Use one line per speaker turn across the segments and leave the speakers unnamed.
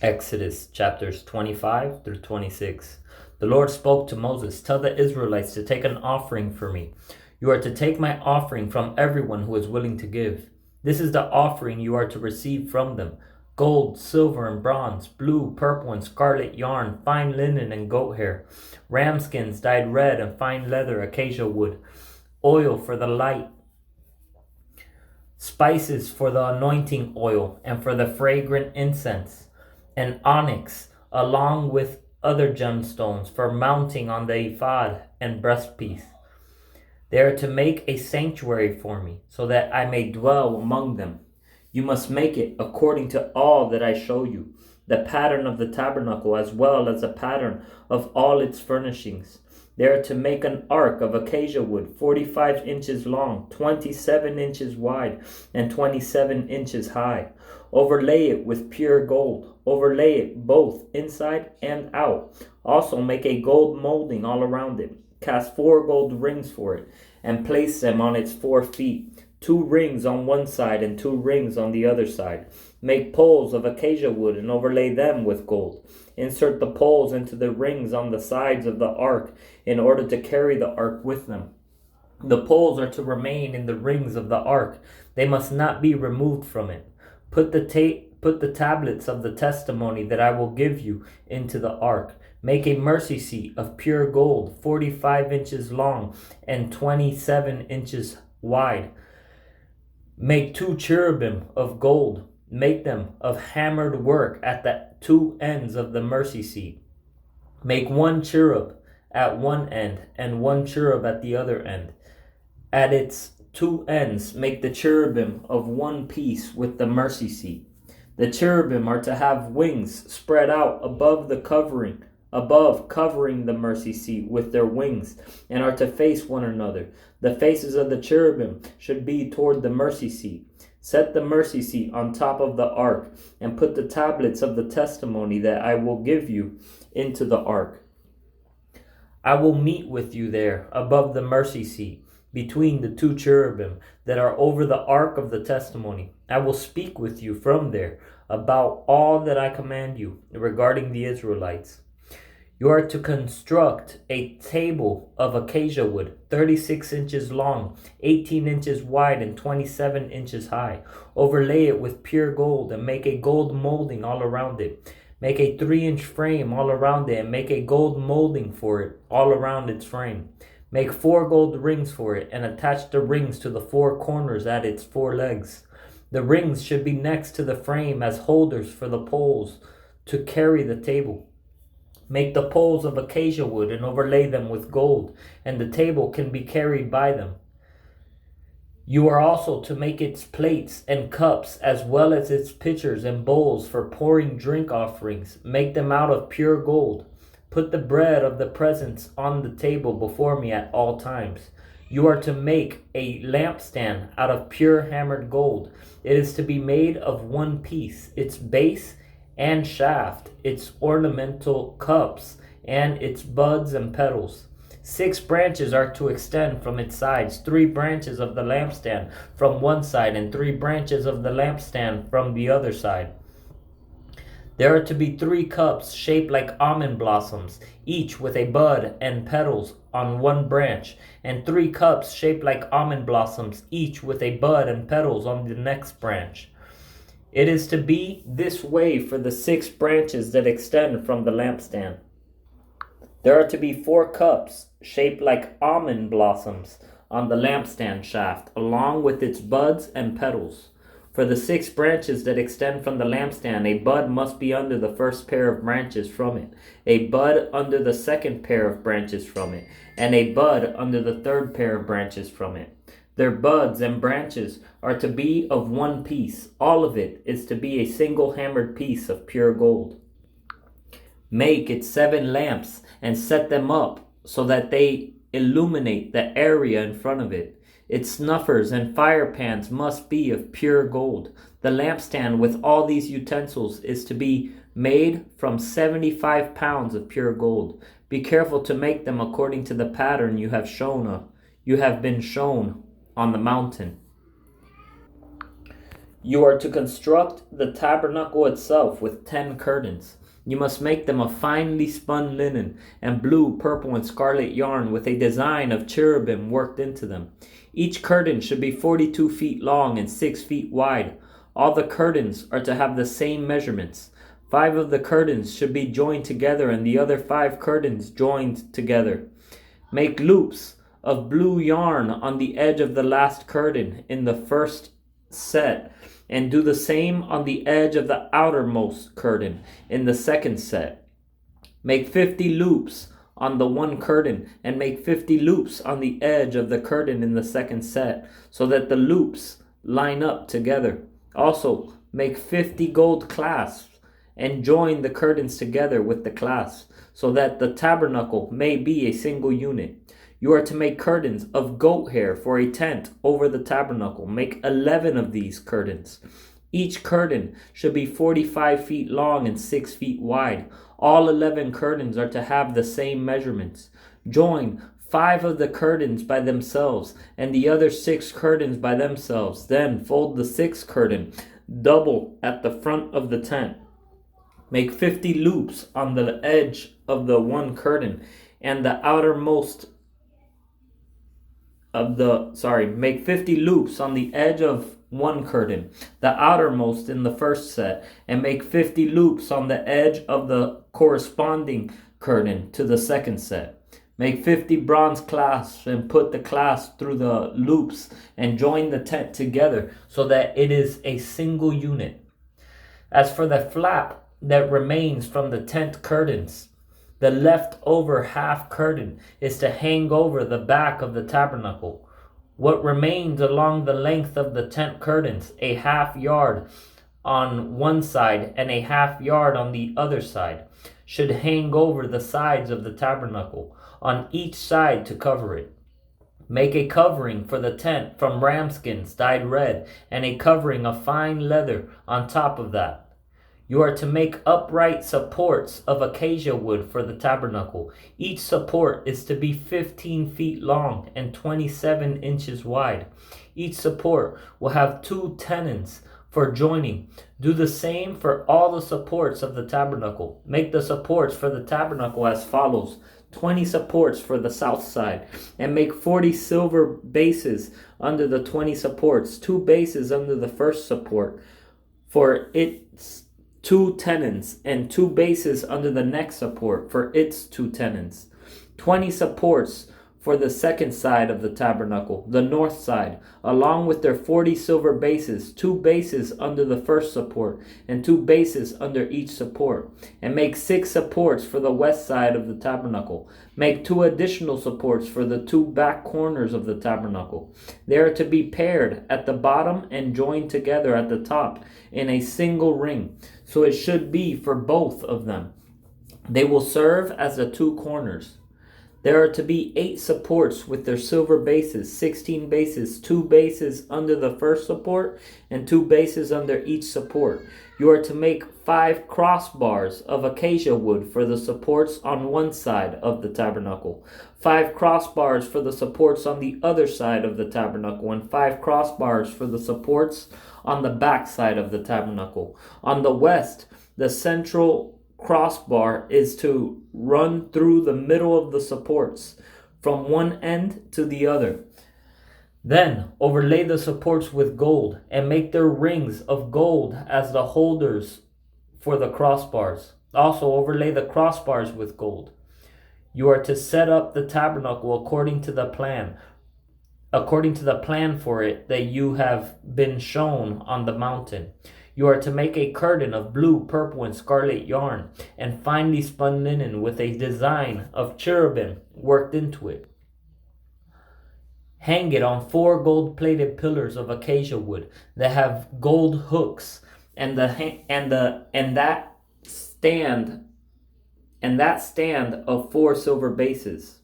Exodus chapters 25 through 26. The Lord spoke to Moses, "Tell the Israelites to take an offering for me. You are to take my offering from everyone who is willing to give. This is the offering you are to receive from them: gold, silver, and bronze, blue, purple, and scarlet yarn, fine linen and goat hair, ram skins dyed red, and fine leather, acacia wood, oil for the light, spices for the anointing oil and for the fragrant incense, and onyx, along with other gemstones for mounting on the ephod and breastpiece. They are to make a sanctuary for me, so that I may dwell among them. You must make it according to all that I show you, the pattern of the tabernacle as well as the pattern of all its furnishings. They are to make an ark of acacia wood, 45 inches long, 27 inches wide, and 27 inches high. Overlay it with pure gold. Overlay it both inside and out. Also make a gold molding all around it. Cast 4 gold rings for it, and place them on its 4 feet, 2 rings on one side and 2 rings on the other side. Make poles of acacia wood and overlay them with gold. Insert the poles into the rings on the sides of the ark in order to carry the ark with them. The poles are to remain in the rings of the ark. They must not be removed from it. Put the tablets of the testimony that I will give you into the ark. Make a mercy seat of pure gold, 45 inches long and 27 inches wide. Make 2 cherubim of gold. Make them of hammered work at the 2 ends of the mercy seat. Make 1 cherub at one end and 1 cherub at the other end. At its 2 ends, make the cherubim of one piece with the mercy seat. The cherubim are to have wings spread out above covering the mercy seat with their wings, and are to face one another. The faces of the cherubim should be toward the mercy seat. Set the mercy seat on top of the ark, and put the tablets of the testimony that I will give you into the ark. I will meet with you there above the mercy seat, between the 2 cherubim that are over the ark of the testimony. I will speak with you from there about all that I command you regarding the Israelites. You are to construct a table of acacia wood, 36 inches long, 18 inches wide, and 27 inches high. Overlay it with pure gold and make a gold molding all around it. Make a 3-inch frame all around it and make a gold molding for it all around its frame. Make 4 gold rings for it and attach the rings to the 4 corners at its 4 legs. The rings should be next to the frame as holders for the poles to carry the table. Make the poles of acacia wood and overlay them with gold, and the table can be carried by them. You are also to make its plates and cups, as well as its pitchers and bowls for pouring drink offerings. Make them out of pure gold. Put the bread of the presence on the table before me at all times. You are to make a lampstand out of pure hammered gold. It is to be made of one piece, its base and shaft, its ornamental cups, and its buds and petals. 6 branches are to extend from its sides, 3 branches of the lampstand from one side, and 3 branches of the lampstand from the other side. There are to be 3 cups shaped like almond blossoms, each with a bud and petals on one branch, and 3 cups shaped like almond blossoms, each with a bud and petals on the next branch. It is to be this way for the 6 branches that extend from the lampstand. There are to be 4 cups shaped like almond blossoms on the lampstand shaft, along with its buds and petals. For the 6 branches that extend from the lampstand, a bud must be under the first pair of branches from it, a bud under the second pair of branches from it, and a bud under the third pair of branches from it. Their buds and branches are to be of one piece. All of it is to be a single hammered piece of pure gold. Make its 7 lamps and set them up so that they illuminate the area in front of it. Its snuffers and fire pans must be of pure gold. The lampstand with all these utensils is to be made from 75 pounds of pure gold. Be careful to make them according to the pattern you have been shown on the mountain. You are to construct the tabernacle itself with 10 curtains. You must make them of finely spun linen and blue, purple, and scarlet yarn with a design of cherubim worked into them. Each curtain should be 42 feet long and 6 feet wide. All the curtains are to have the same measurements. 5 of the curtains should be joined together and the other 5 curtains joined together. Make loops of blue yarn on the edge of the last curtain in the first set, and do the same on the edge of the outermost curtain in the second set. Make 50 loops on the one curtain and make 50 loops on the edge of the curtain in the second set, so that the loops line up together. Also, make 50 gold clasps and join the curtains together with the clasps, so that the tabernacle may be a single unit. You are to make curtains of goat hair for a tent over the tabernacle. Make 11 of these curtains. Each curtain should be 45 feet long and 6 feet wide. All 11 curtains are to have the same measurements. Join 5 of the curtains by themselves and the other 6 curtains by themselves. Then fold the 6th curtain double at the front of the tent. Make 50 loops on the edge of the one curtain and the outermost make 50 loops on the edge of one curtain, the outermost in the first set, and make 50 loops on the edge of the corresponding curtain to the second set. Make 50 bronze clasps and put the clasp through the loops and join the tent together so that it is a single unit. As for the flap that remains from the tent curtains, the leftover half curtain is to hang over the back of the tabernacle. What remains along the length of the tent curtains, a half yard on one side and a half yard on the other side, should hang over the sides of the tabernacle, on each side to cover it. Make a covering for the tent from ram skins dyed red, and a covering of fine leather on top of that. You are to make upright supports of acacia wood for the tabernacle. Each support is to be 15 feet long and 27 inches wide. Each support will have 2 tenons for joining. Do the same for all the supports of the tabernacle. Make the supports for the tabernacle as follows: 20 supports for the south side, and make 40 silver bases under the 20 supports, 2 bases under the first support for its 2 tenons, and 2 bases under the next support for its 2 tenons. 20 supports for the second side of the tabernacle, the north side, along with their 40 silver bases, 2 bases under the first support, and 2 bases under each support. And make 6 supports for the west side of the tabernacle. Make 2 additional supports for the 2 back corners of the tabernacle. They are to be paired at the bottom and joined together at the top in a single ring. So it should be for both of them. They will serve as the 2 corners. There are to be 8 supports with their silver bases, 16 bases, 2 bases under the first support, and 2 bases under each support. You are to make 5 crossbars of acacia wood for the supports on one side of the tabernacle, 5 crossbars for the supports on the other side of the tabernacle, and 5 crossbars for the supports on the back side of the tabernacle. On the west, the central crossbar is to run through the middle of the supports from one end to the other. Then overlay the supports with gold and make their rings of gold as the holders for the crossbars. Also overlay the crossbars with gold. You are to set up the tabernacle according to the plan for it that you have been shown on the mountain. You are to make a curtain of blue, purple, and scarlet yarn, and finely spun linen with a design of cherubim worked into it. Hang it on 4 gold-plated pillars of acacia wood that have gold hooks, and that stand of 4 silver bases.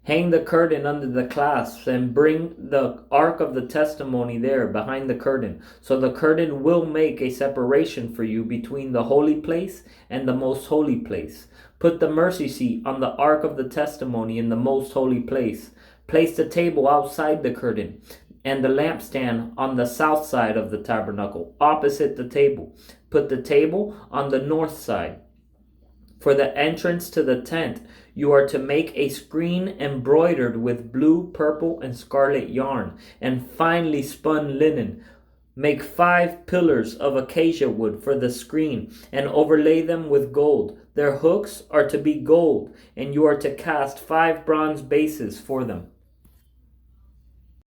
Hang the curtain under the clasps and bring the ark of the testimony there behind the curtain. So the curtain will make a separation for you between the holy place and the most holy place. Put the mercy seat on the ark of the testimony in the most holy place. Place the table outside the curtain and the lampstand on the south side of the tabernacle, opposite the table. Put the table on the north side. For the entrance to the tent, you are to make a screen embroidered with blue, purple, and scarlet yarn, and finely spun linen. Make 5 pillars of acacia wood for the screen, and overlay them with gold. Their hooks are to be gold, and you are to cast 5 bronze bases for them.